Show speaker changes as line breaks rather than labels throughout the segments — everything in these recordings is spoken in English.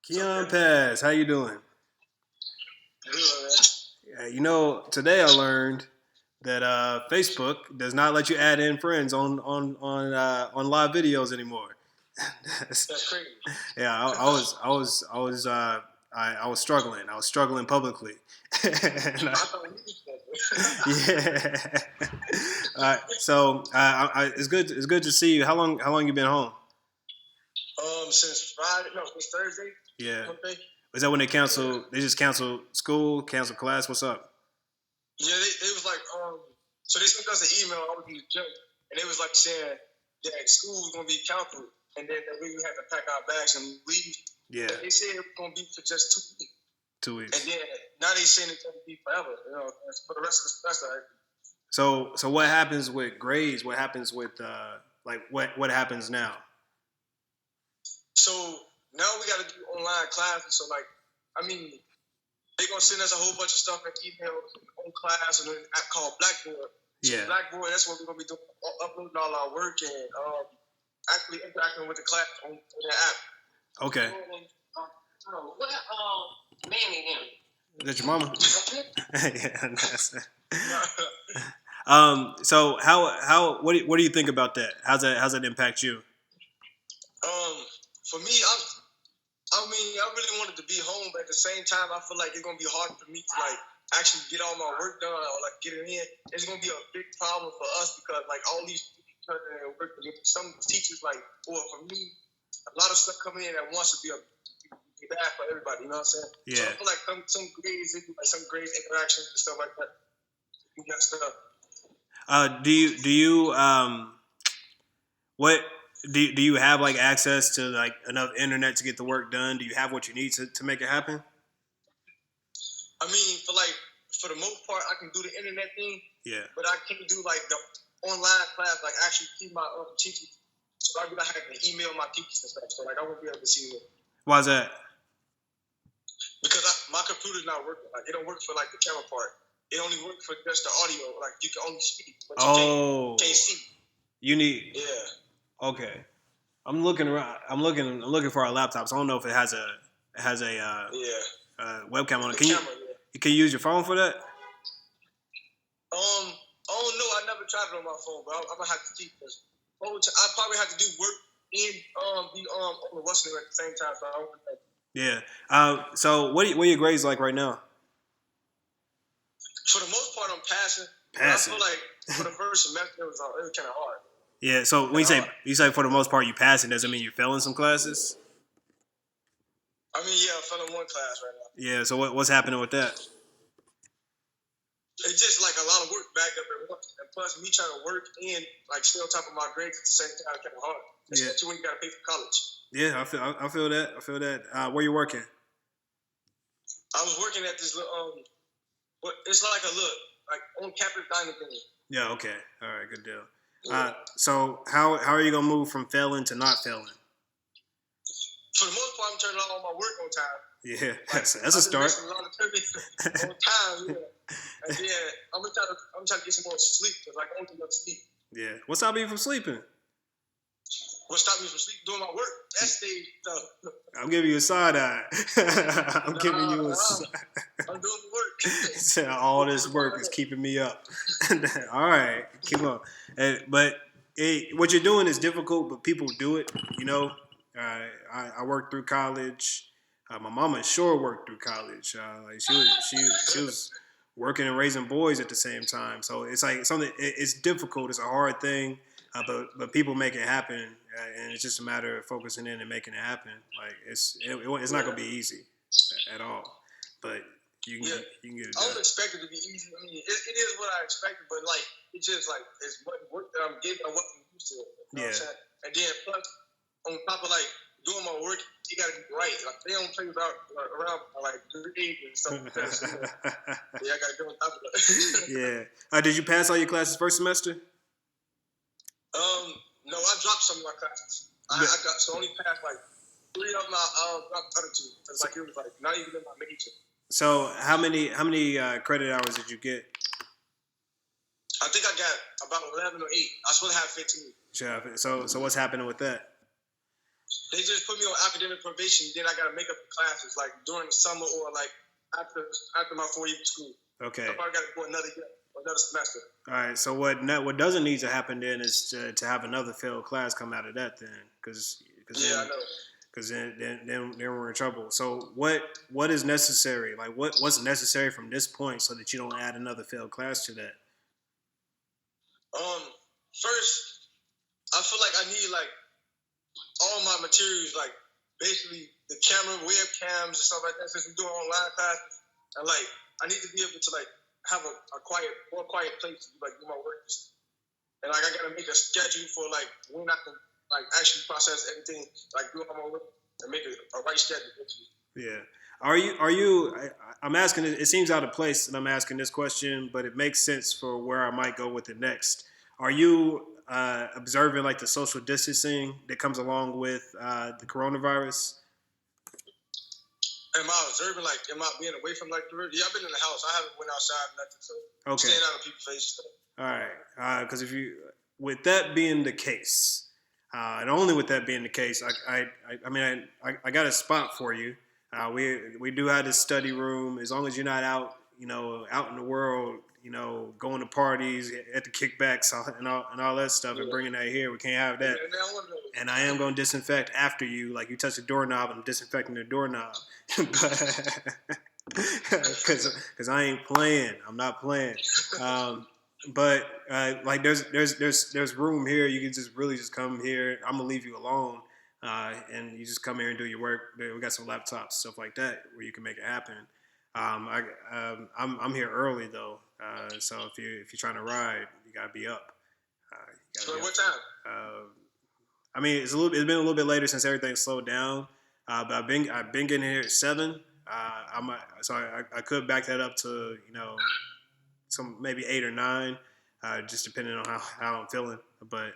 Keyon Pass, how you doing?
Good,
Today I learned that Facebook does not let you add in friends on live videos anymore.
That's crazy.
Yeah, I was struggling. I was struggling publicly.
I thought we
Yeah. All right. So it's good. It's good to see you. How long you been home?
Since Friday, no, since Thursday.
Yeah.
Okay.
Was that when they
Yeah.
canceled? They just canceled school, canceled class. What's up?
Yeah, they was like, so they sent us an email. I was in the gym, and they was like saying that school was gonna be canceled, and then that we would have to pack our bags and leave.
Yeah.
But they said it was gonna be for just 2 weeks,
2 weeks.
and then now they saying it's gonna be forever. For the rest of the semester.
So what happens with grades? What happens with what happens now?
So now we got to do online classes. So like, I mean, they're gonna send us a whole bunch of stuff in emails on class and an app called Blackboard. So
Yeah.
Blackboard, that's what we're gonna be doing, uploading all our work and actually interacting with the class on the app.
Okay.
What Manny him?
Is that your mama? Yeah. So how what do you think about that? How's that impact you?
For me, I mean, I really wanted to be home, but at the same time, I feel like it's gonna be hard for me to like actually get all my work done or like get it in. It's gonna be a big problem for us because like all these turning in work, some teachers like, or for me, a lot of stuff coming in at once would be bad for everybody. You know what I'm saying?
Yeah.
So I feel like some grades, like some grades interactions and stuff like that. You got stuff.
Do you what do you have like access to like enough internet to get the work done? Do you have what you need to make it happen?
I mean, for the most part, I can do the internet thing.
Yeah.
But I can't do like the online class, like actually see my teachers. So I would have to email my teachers and stuff. So like I won't be able to see them
Why's that?
because my computer's not working. Like it don't work for like the camera part. It only works for just the audio. Like you can only speak, but you can't see.
You need.
Yeah.
Okay. I'm looking around. I'm looking for our laptops. I don't know if it has a webcam on it.
The camera,
Can you use your phone for that?
I don't know. I never tried it on my phone, but I'm gonna have to keep this. I probably have to do work and be on the Western at the same time. So I don't know.
Yeah. So what are your grades like right now?
For the most part, I'm passing.
Passing.
I feel like for the first semester, it was kind of hard.
Yeah. So when you say for the most part you passing, does it mean you're failing some classes?
I mean, yeah, I'm failing one class right now.
Yeah. So what's happening with that?
It's just like a lot of work backed up at once, and plus me trying to work and like stay on top of my grades at the same time, kind of hard. Especially when you got to pay for college.
Yeah, I feel that. I feel that. Where you working?
I was working at this little it's like a look like on campus dining thing.
Yeah. Okay. All right. Good deal. So how are you gonna move from failing to not failing?
For the most part, I'm turning all my work on time.
Yeah, that's a start.
A lot of on time, yeah. And then I'm trying to get some more sleep because like I don't get enough sleep.
Yeah. What's stopping you from sleeping?
What stopped me from sleep doing my work? That's the stuff.
I'm giving you a side eye. I'm giving you a side.
I'm doing the work.
All this work is keeping me up. All right, keep on. But what you're doing is difficult, but people do it. You know, I worked through college. My mama sure worked through college. Like she was working and raising boys at the same time. So it's like something. It's difficult. It's a hard thing. But people make it happen, and it's just a matter of focusing in and making it happen. Like it's not gonna be easy at all, but you can get it done.
I don't expect it to be easy. I mean, it is what I expected, but like it's just like it's what work that I'm getting or what I'm used to. You know what I'm saying? And then plus on top of like doing my work, you gotta be right. Like they don't play around like grades and stuff like that. So, I gotta go on top of that.
Yeah. Did you pass all your classes first semester?
No, I dropped some of my classes. I only passed like 3 of them. I dropped the other 2. It's like it was like not even in my major.
So how many credit hours did you get?
I think I got about 11 or 8. I was supposed to have 15.
Sure. So what's happening with that?
They just put me on academic probation. Then I gotta make up the classes like during the summer or like after my 4 years of school.
Okay.
So I probably gotta go another year, another semester.
All right. So what doesn't need to happen then is to have another failed class come out of that then, because
Yeah, I know.
because then we're in trouble. So what is necessary? Like what's necessary from this point so that you don't add another failed class to that?
First, I feel like I need like all my materials, like basically the camera, webcams, and stuff like that. Since we're doing online classes, and like I need to be able to like have a more quiet place to like do my work, and like I gotta make a schedule for like when I can like actually process everything, like do all my work and make a right schedule.
Yeah. Are you? I'm asking. It seems out of place that I'm asking this question, but it makes sense for where I might go with it next. Are you observing like the social distancing that comes along with the coronavirus?
Am I observing like am I being away from like the river? Yeah, I've been in the house. I haven't went outside nothing, so
Okay.
staying out of people's faces.
All right. Because if you, with that being the case, and only with that being the case, I got a spot for you. We do have this study room. As long as you're not out, out in the world, going to parties, at the kickbacks, and all that stuff, and bringing that here, we can't have that. And I am going to disinfect after you, like you touch the doorknob, I'm disinfecting the doorknob, because I ain't playing. I'm not playing. But like there's room here. You can just really just come here. I'm gonna leave you alone, and you just come here and do your work. We got some laptops, stuff like that, where you can make it happen. I'm here early though, so if you're trying to ride, you gotta be up.
So what time?
It's been a little bit later since everything slowed down, but I've been getting here at 7. I could back that up to some maybe 8 or 9, just depending on how I'm feeling. But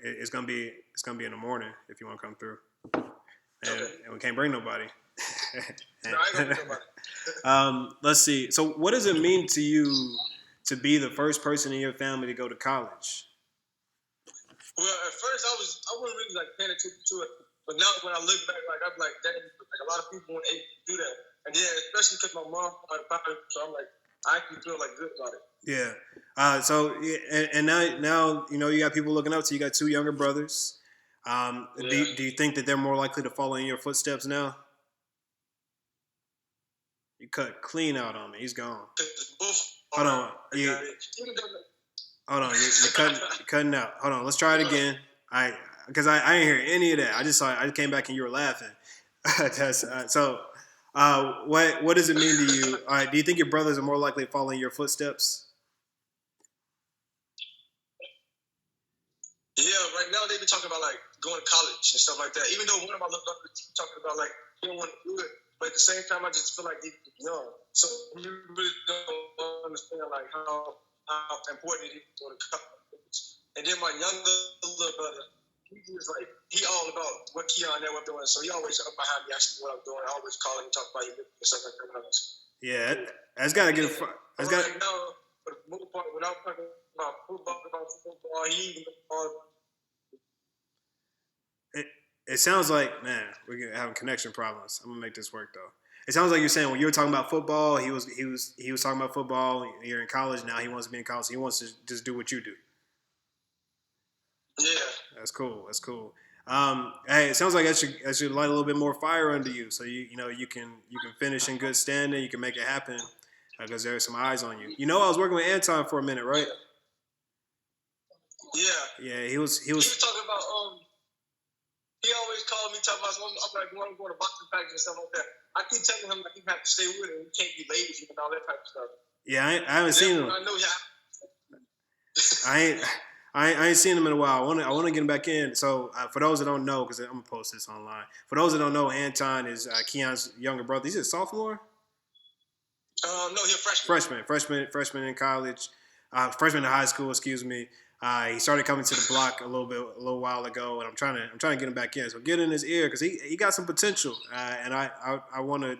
it's gonna be in the morning if you want to come through, and we can't bring nobody.
No, I ain't gonna bring nobody.
Let's see. So, what does it mean to you to be the first person in your family to go to college?
Well, at first I wasn't really like paying attention to it, but now when I look back, like I'm like, dang, like a lot of people weren't able to do that, and yeah, especially because my mom, so I'm like, I actually feel like good about it.
Yeah. And now you got people looking up to you. You got 2 younger brothers. Do you think that they're more likely to follow in your footsteps now? You cut clean out on me. He's gone. Hold on. Hold on. You're cutting out. Hold on. Let's try it again. Because I didn't hear any of that. I just came back and you were laughing. What does it mean to you? Do you think your brothers are more likely to follow in your footsteps?
Yeah, right now they be talking about like going to college and stuff like that. Even though one of my little brothers talking about like he don't want to do it, but at the same time I just feel like they're young, so you really don't understand like how important it is to go to college. And then my younger little brother, he all about what Keyon and what doing, so he always up behind me asking what I'm doing. I always call him and talk about you and stuff like that.
Yeah, that's got to get. That's got.
Right now, for the most part, when I'm talking about football, he even
It sounds like, man, we're having connection problems. I'm gonna make this work though. It sounds like you're saying when you were talking about football, he was talking about football. You're in college now. He wants to be in college. He wants to just do what you do.
Yeah,
that's cool. Hey, it sounds like that should light a little bit more fire under you, so you can finish in good standing. You can make it happen because there's some eyes on you. I was working with Anton for a minute, right?
Yeah.
He was
talking about He always called me talking about something. I'm like, I'm going to boxing practice and stuff like that. I keep telling him like you have to stay with him. You can't be lazy and all that type of stuff.
Yeah, I haven't seen him.
I know
I ain't seen him in a while. I want to get him back in. So for those that don't know, because I'm gonna post this online. For those that don't know, Anton is Keyon's younger brother. He's a sophomore.
No, he's a
freshman in college, freshman in high school. Excuse me. He started coming to the block a little while ago, and I'm trying to get him back in. So get in his ear because he got some potential, and I want to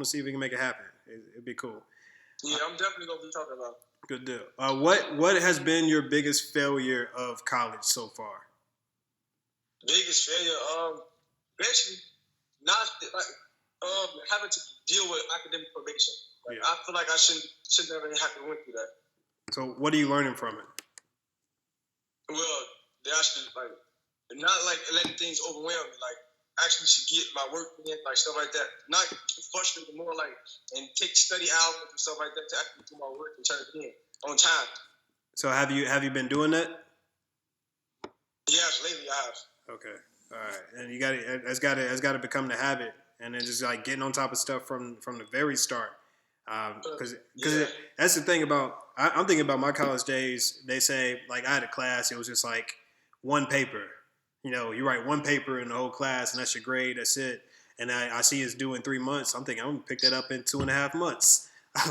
see if we can make it happen. It'd be cool.
Yeah, I'm definitely gonna be talking about it.
Good deal. What has been your biggest failure of college so far?
Biggest failure, basically not like having to deal with academic probation. Like,
Yeah.
I feel like I should never have to went through that.
So what are you learning from it?
Well, they actually like not like letting things overwhelm me. Like actually should get my work in, like stuff like that. Not get frustrated, more like and take study hours and stuff like that to actually do my work and turn it in on time.
So have you been doing that?
Yes, lately I have.
Okay. All right. And you got to it's got to become the habit, and then just like getting on top of stuff from the very start. Because that's the thing about I'm thinking about my college days. They say like I had a class. It was just like one paper. You know, you write one paper in the whole class, and that's your grade. That's it. And I see it's due in 3 months. I'm thinking I'm gonna pick that up in 2.5 months.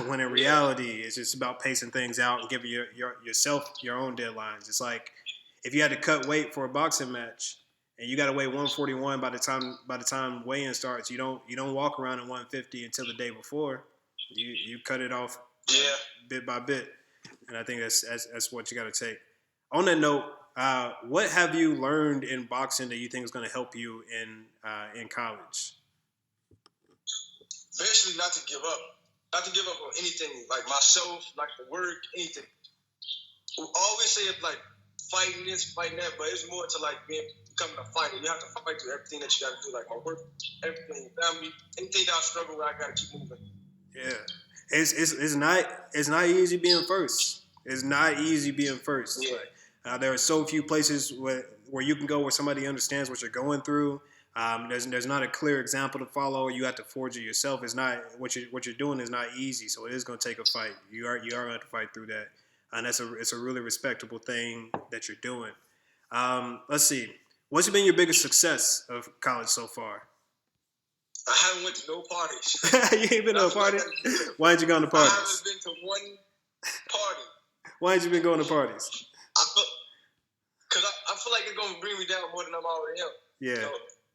When in reality, it's just about pacing things out and giving yourself your own deadlines. It's like if you had to cut weight for a boxing match and you got to weigh 141 by the time weigh-in starts, you don't walk around at 150 until the day before. You cut it off bit by bit, and I think that's what you got to take. On that note, what have you learned in boxing that you think is going to help you in college?
Basically, not to give up on anything, like myself, like the work, anything. We always say it's like fighting this, fighting that, but it's more to like becoming a fighter. You have to fight through everything that you got to do, like my work, everything, family, anything that I struggle with, I got to keep moving.
Yeah, it's not easy being first. It's not easy being first.
Yeah.
Like, there are so few places where you can go where somebody understands what you're going through. There's not a clear example to follow. You have to forge it yourself. It's not what you're doing is not easy. So it is going to take a fight. You are going to have to fight through that, and it's a really respectable thing that you're doing. Let's see. What's been your biggest success of college so far?
I haven't went to no parties.
You ain't been to a party? Why ain't you gone to parties?
I haven't been to one party.
Why ain't you been going to parties?
Because I feel like it's going to bring me down more than I'm already am.
Yeah.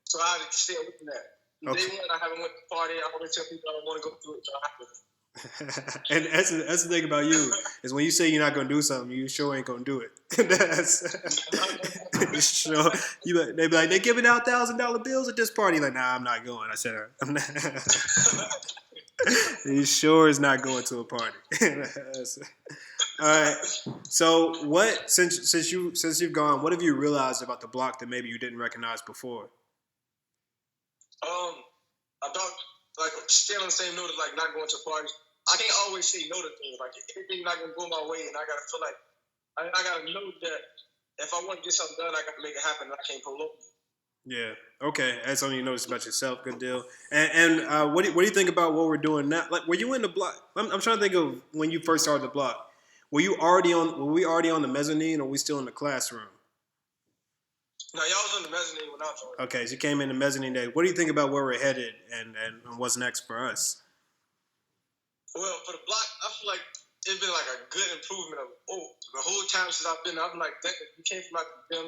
So I have to stay away from that. Okay. Day one, I haven't went to the party. I always tell people I don't want to go through it, so I have to.
And that's the thing about you is when you say you're not gonna do something, you sure ain't gonna do it. Sure. They be like, they giving out $1,000 bills at this party. Like, nah, I'm not going. I said, I'm not. He sure is not going to a party. All right. So, what since you've gone, what have you realized about the block that maybe you didn't recognize before?
I thought like staying on the same note as like not going to parties. I can't always say no to things. Like everything's not gonna go my way, and I gotta feel like I gotta know that if I want to get something done, I gotta make it happen. And I can't prolong it.
Yeah. Okay. That's something you notice about yourself. Good deal. And what do you think about what we're doing now? Like, were you in the block? I'm trying to think of when you first started the block. Were we already on the mezzanine, or were we still in the classroom?
No, y'all was on the mezzanine when I joined.
Okay, so you came in the mezzanine day. What do you think about where we're headed and what's next for us?
Well, for the block, I feel like it's been like a good improvement of the whole time since I've been there. I'm like, you came from out the gym.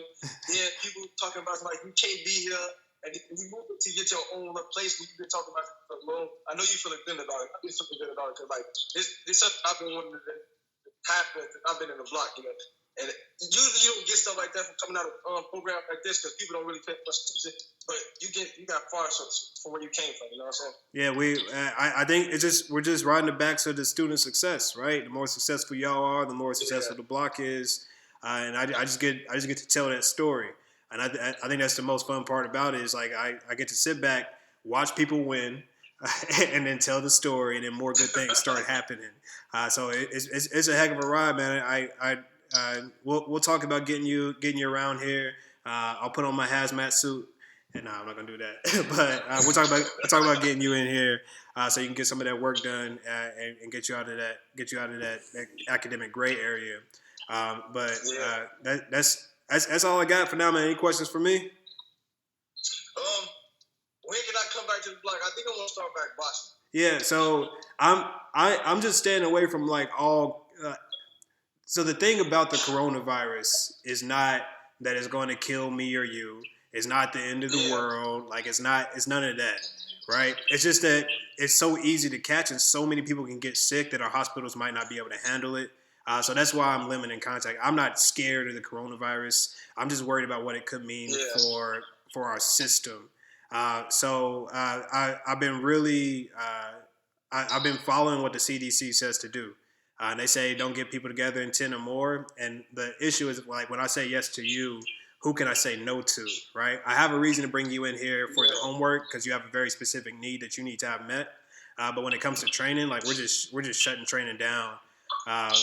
Yeah, people talking about like you can't be here, and you move to get your own place where you've been talking about it for long. I know you feeling good about it. I feel feeling good about it because like this something I've been wanting to happen since I've been in the block, you know. And usually you don't get stuff like that from coming out of programs like this because people don't really pay much attention. But you got far from where you came from. You know what I'm saying?
Yeah, I think we're just riding the backs of the student success, right? The more successful y'all are, the more successful the block is, and I just get to tell that story. And I think that's the most fun part about it is like I get to sit back, watch people win, and then tell the story, and then more good things start happening. So it's a heck of a ride, man. We'll talk about getting you around here. I'll put on my hazmat suit, and no, I'm not gonna do that. But we'll talk about getting you in here so you can get some of that work done and get you out of that academic gray area. That's all I got for now, man. Any questions for me?
When can I come back to the block? I think I want to start back boxing.
Yeah, so I'm just staying away from like all. So the thing about the coronavirus is not that it's going to kill me or you. It's not the end of the world. Like it's none of that, right? It's just that it's so easy to catch, and so many people can get sick that our hospitals might not be able to handle it. So that's why I'm limiting contact. I'm not scared of the coronavirus. I'm just worried about what it could mean for our system. I've been really I've been following what the CDC says to do. And they say don't get people together in 10 or more. And the issue is like when I say yes to you, who can I say no to, right? I have a reason to bring you in here for the homework because you have a very specific need that you need to have met. But when it comes to training, like we're just shutting training down, uh,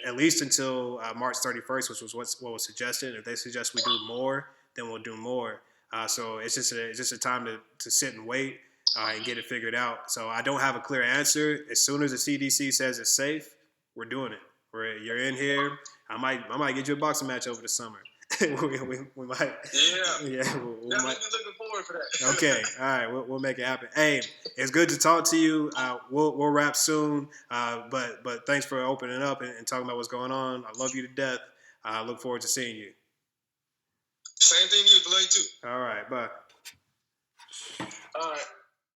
at least until March 31st, which was what was suggested. If they suggest we do more, then we'll do more. So it's just a time to sit and wait and get it figured out. So I don't have a clear answer. As soon as the CDC says it's safe, we're doing it. You're in here. I might get you a boxing match over the summer. we might.
Yeah.
We
might.
Looking
forward for that.
Okay. All right. We'll make it happen. Hey, it's good to talk to you. We'll wrap soon. But thanks for opening up and talking about what's going on. I love you to death. I look forward to seeing you.
Same thing to you. Love you too.
All right. Bye.
All right.